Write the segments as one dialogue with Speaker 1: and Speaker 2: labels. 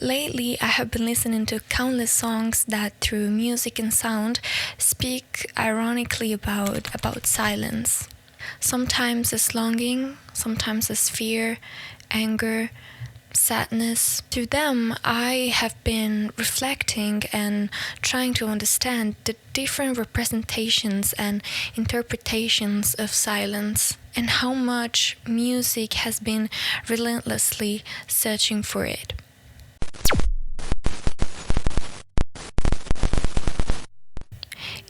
Speaker 1: Lately, I have been listening to countless songs that, through music and sound, speak ironically about silence. Sometimes as longing, sometimes as fear, anger, sadness. To them, I have been reflecting and trying to understand the different representations and interpretations of silence, and how much music has been relentlessly searching for it.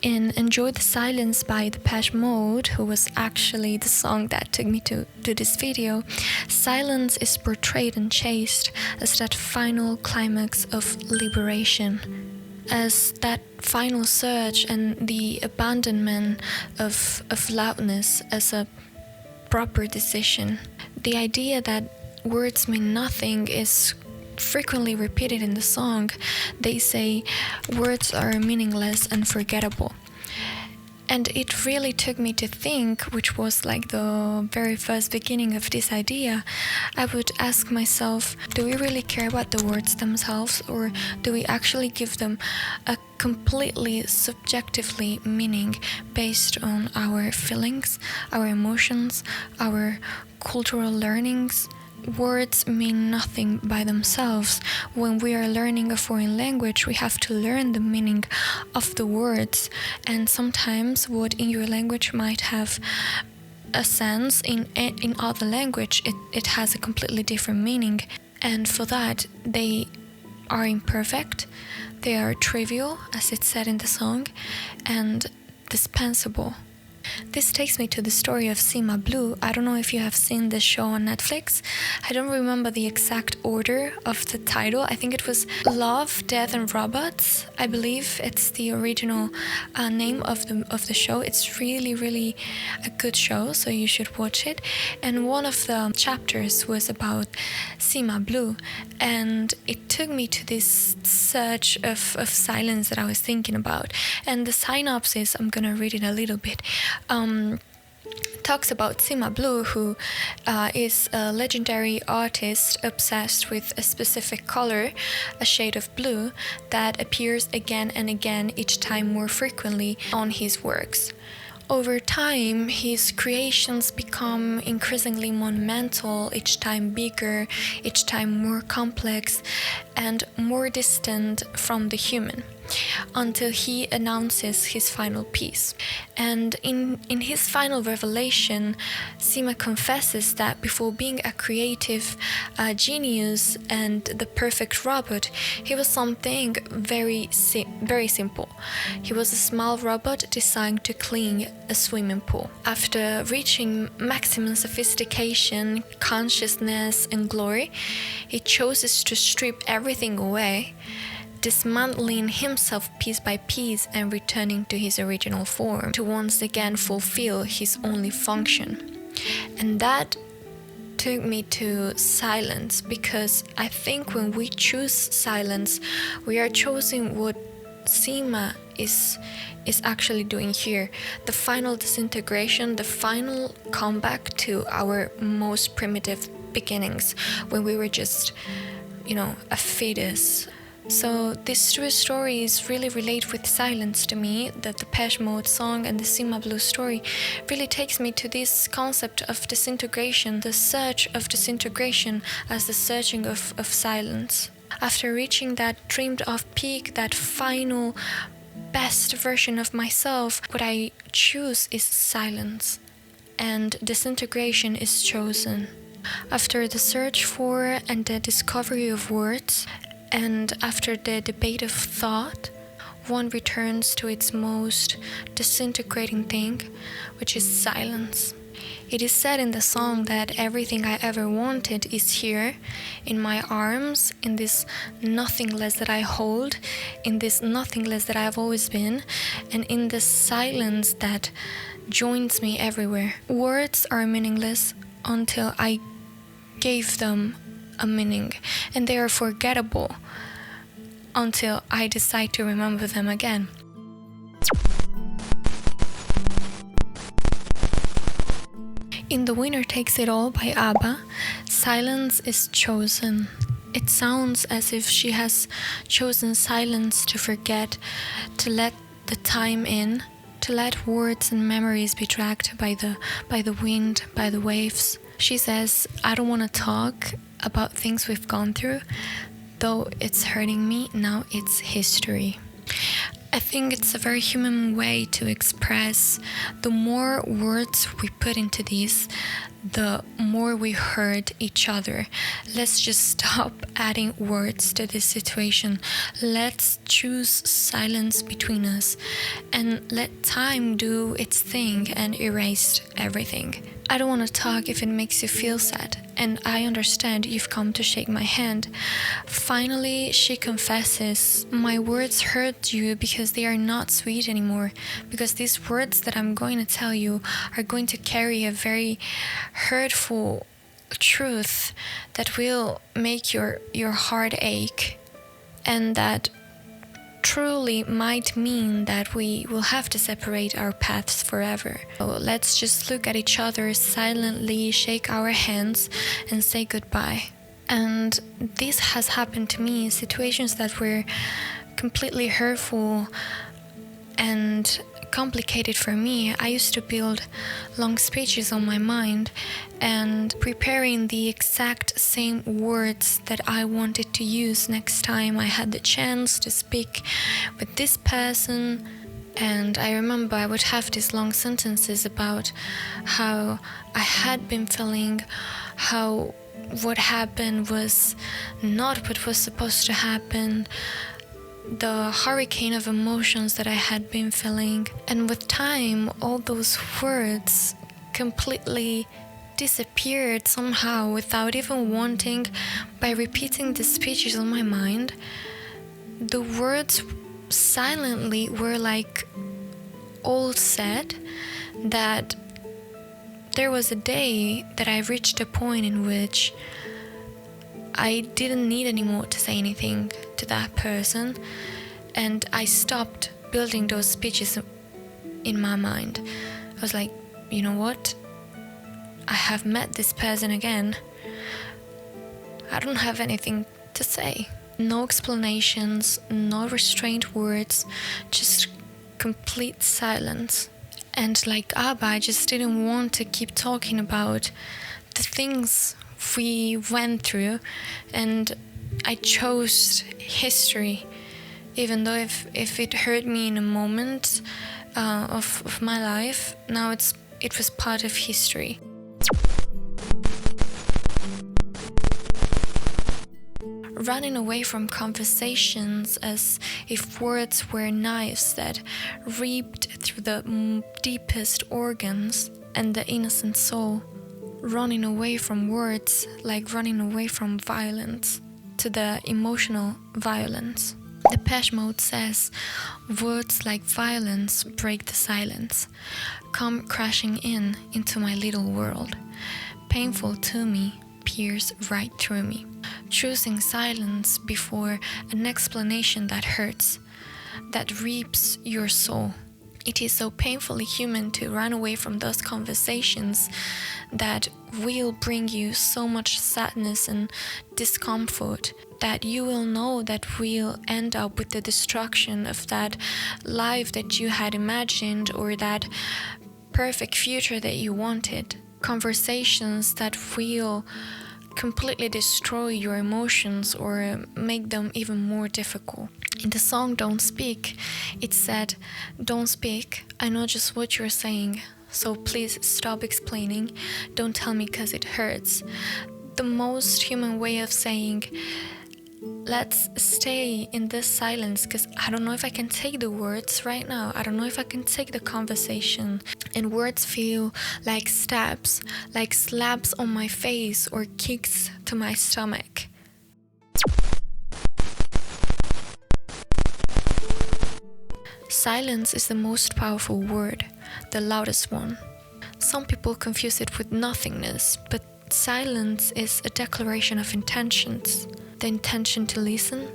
Speaker 1: In Enjoy the Silence by Depeche Mode, who was actually the song that took me to this video, silence is portrayed and chased as that final climax of liberation, as that final search and the abandonment of loudness as a proper decision. The idea that words mean nothing is frequently repeated in the song. They say words are meaningless and forgettable. And it really took me to think, which was like the very first beginning of this idea. I would ask myself, do we really care about the words themselves, or do we actually give them a completely subjectively meaning based on our feelings, our emotions, our cultural learnings? Words mean nothing by themselves. When we are learning a foreign language, we have to learn the meaning of the words, and sometimes what in your language might have a sense, in other language it has a completely different meaning. And for that, they are imperfect, they are trivial, as it said in the song, and dispensable. This takes me to the story of Cima Blue. I don't know if you have seen this show on Netflix. I don't remember the exact order of the title. I think it was Love, Death and Robots. I believe it's the original name of the show. It's really a good show, so you should watch it. And one of the chapters was about Cima Blue, and it took me to this search of silence that I was thinking about. And the synopsis, I'm gonna read it a little bit. Talks about Cima Blue, who is a legendary artist obsessed with a specific color, a shade of blue, that appears again and again, each time more frequently on his works. Over time, his creations become increasingly monumental, each time bigger, each time more complex, and more distant from the human, until he announces his final piece. And in his final revelation, Cima confesses that before being a creative genius and the perfect robot, he was something very simple. He was a small robot designed to clean a swimming pool. After reaching maximum sophistication, consciousness, and glory, he chooses to strip everything away, dismantling himself piece by piece and returning to his original form, to once again fulfill his only function. And that took me to silence, because I think when we choose silence, we are choosing what Cima is actually doing here. The final disintegration, the final comeback to our most primitive beginnings, when we were just, a fetus. So these two stories really relate with silence to me. The Depeche Mode song and the Cima Blue story really takes me to this concept of disintegration, the search of disintegration as the searching of silence. After reaching that dreamed of peak, that final best version of myself, what I choose is silence, and disintegration is chosen. After the search for and the discovery of words, and after the debate of thought, one returns to its most disintegrating thing, which is silence. It is said in the song that everything I ever wanted is here, in my arms, in this nothingness that I hold, in this nothingness that I have always been, and in the silence that joins me everywhere. Words are meaningless until I gave them a meaning, and they are forgettable until I decide to remember them again. In The Winner Takes It All by ABBA, silence is chosen. It sounds as if she has chosen silence to forget, to let the time in, to let words and memories be dragged by the wind, by the waves. She says, I don't want to talk about things we've gone through, though it's hurting me, now it's history. I think it's a very human way to express. The more words we put into these, the more we hurt each other. Let's just stop adding words to this situation. Let's choose silence between us and let time do its thing and erase everything. I don't want to talk if it makes you feel sad, and I understand you've come to shake my hand. Finally, she confesses, my words hurt you because they are not sweet anymore, because these words that I'm going to tell you are going to carry a very hurtful truth that will make your heart ache, and that truly might mean that we will have to separate our paths forever. So let's just look at each other silently, shake our hands, and say goodbye. And this has happened to me, situations that were completely hurtful and complicated for me. I used to build long speeches on my mind and preparing the exact same words that I wanted to use next time I had the chance to speak with this person. And I remember I would have these long sentences about how I had been feeling, how what happened was not what was supposed to happen, the hurricane of emotions that I had been feeling. And with time, all those words completely disappeared somehow without even wanting. By repeating the speeches on my mind, the words silently were like all said. That there was a day that I reached a point in which I didn't need anymore to say anything to that person, and I stopped building those speeches in my mind. I was like, you know what? I have met this person again. I don't have anything to say. No explanations, no restrained words, just complete silence. And like Abba, I just didn't want to keep talking about the things we went through, and I chose history, even though if it hurt me in a moment of my life, now it was part of history. Running away from conversations as if words were knives that ripped through the deepest organs and the innocent soul. Running away from words like running away from violence to the emotional violence. Depeche Mode says, words like violence break the silence, come crashing into my little world, painful to me, pierce right through me. Choosing silence before an explanation that hurts, that reaps your soul. It is so painfully human to run away from those conversations that will bring you so much sadness and discomfort, that you will know that will end up with the destruction of that life that you had imagined or that perfect future that you wanted. Conversations that will completely destroy your emotions or make them even more difficult. In the song Don't Speak, it said, don't speak, I know just what you're saying, so please stop explaining, don't tell me 'cause it hurts. The most human way of saying, let's stay in this silence, because I don't know if I can take the words right now. I don't know if I can take the conversation. And words feel like stabs, like slaps on my face or kicks to my stomach. Silence is the most powerful word, the loudest one. Some people confuse it with nothingness, but silence is a declaration of intentions. The intention to listen,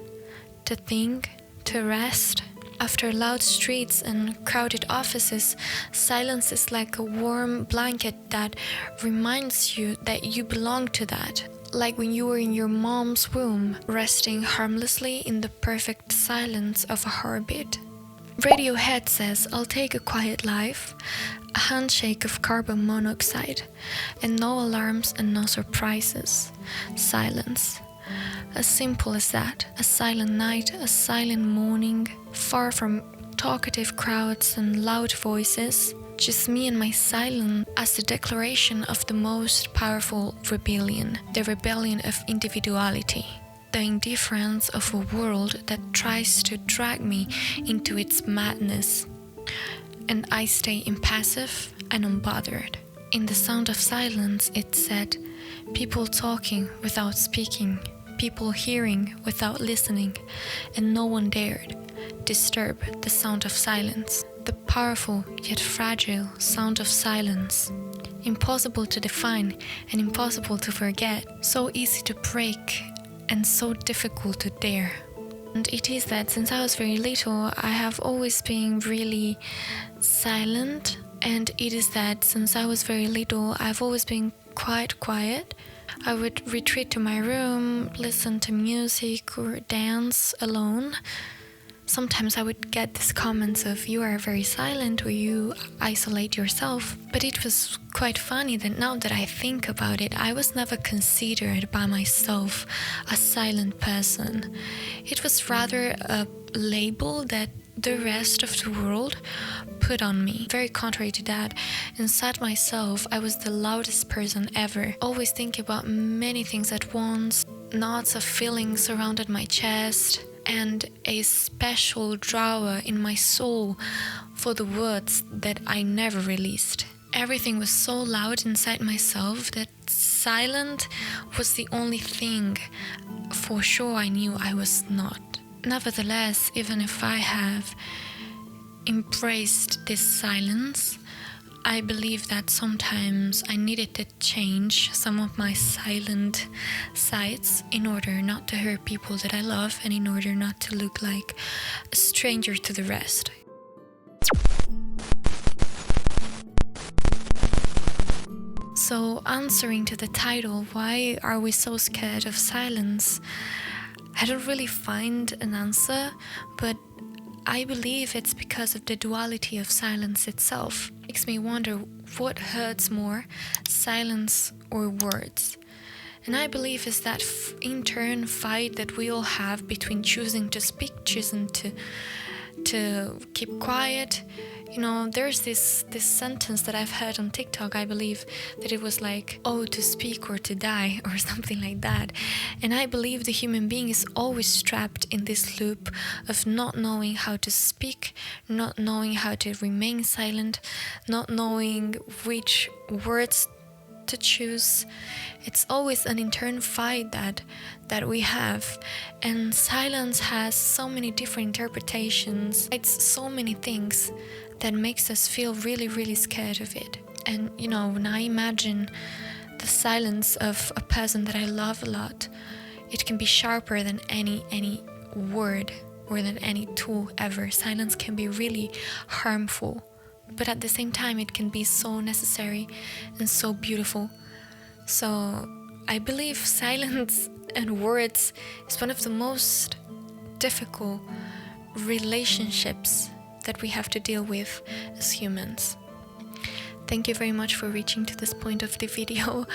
Speaker 1: to think, to rest. After loud streets and crowded offices, silence is like a warm blanket that reminds you that you belong to that. like when you were in your mom's womb, resting harmlessly in the perfect silence of a heartbeat. Radiohead says, I'll take a quiet life, a handshake of carbon monoxide, and no alarms and no surprises. Silence. As simple as that. A silent night, a silent morning, far from talkative crowds and loud voices. Just me and my silence as the declaration of the most powerful rebellion, the rebellion of individuality. The indifference of a world that tries to drag me into its madness. And I stay impassive and unbothered. In the sound of silence, it said, people talking without speaking, people hearing without listening, and no one dared disturb the sound of silence. The powerful yet fragile sound of silence. Impossible to define and impossible to forget. So easy to break and so difficult to dare. And it is that since I was very little, I have always been really silent. And it is that since I was very little, I've always been quite quiet. I would retreat to my room, listen to music or dance alone. Sometimes I would get these comments of you are very silent or you isolate yourself. But it was quite funny that now that I think about it, I was never considered by myself a silent person. It was rather a label that the rest of the world put on me. Very contrary to that, inside myself, I was the loudest person ever. Always thinking about many things at once. Knots of feelings surrounded my chest. And a special drawer in my soul for the words that I never released. Everything was so loud inside myself that silent was the only thing for sure I knew I was not. Nevertheless, even if I have embraced this silence, I believe that sometimes I needed to change some of my silent sides in order not to hurt people that I love and in order not to look like a stranger to the rest. So, answering to the title, why are we so scared of silence? I don't really find an answer, but I believe it's because of the duality of silence itself. It makes me wonder what hurts more, silence or words. And I believe it's that internal fight that we all have between choosing to speak, choosing to keep quiet. You know, there's this sentence that I've heard on TikTok, I believe, that it was like, oh, to speak or to die, or something like that. And I believe the human being is always trapped in this loop of not knowing how to speak, not knowing how to remain silent, not knowing which words to choose. It's always an internal fight that we have, and silence has so many different interpretations. It's so many things that makes us feel really, really scared of it. And you know, when I imagine the silence of a person that I love a lot, it can be sharper than any word or than any tool ever. Silence can be really harmful, but at the same time it can be so necessary and so beautiful. So I believe silence and words is one of the most difficult relationships that we have to deal with as humans. Thank you very much for reaching to this point of the video.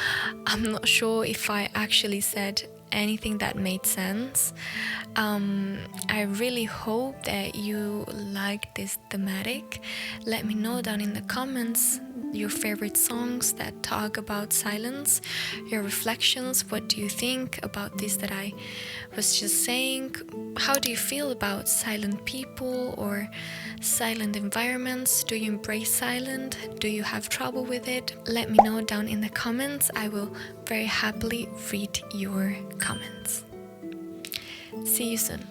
Speaker 1: I'm not sure if I actually said anything that made sense. I really hope that you liked this thematic. Let me know down in the comments your favorite songs that talk about silence, your reflections. What do you think about this that I was just saying? How do you feel about silent people or silent environments? Do you embrace silence? Do you have trouble with it? Let me know down in the comments. I will very happily read your comments. See you soon.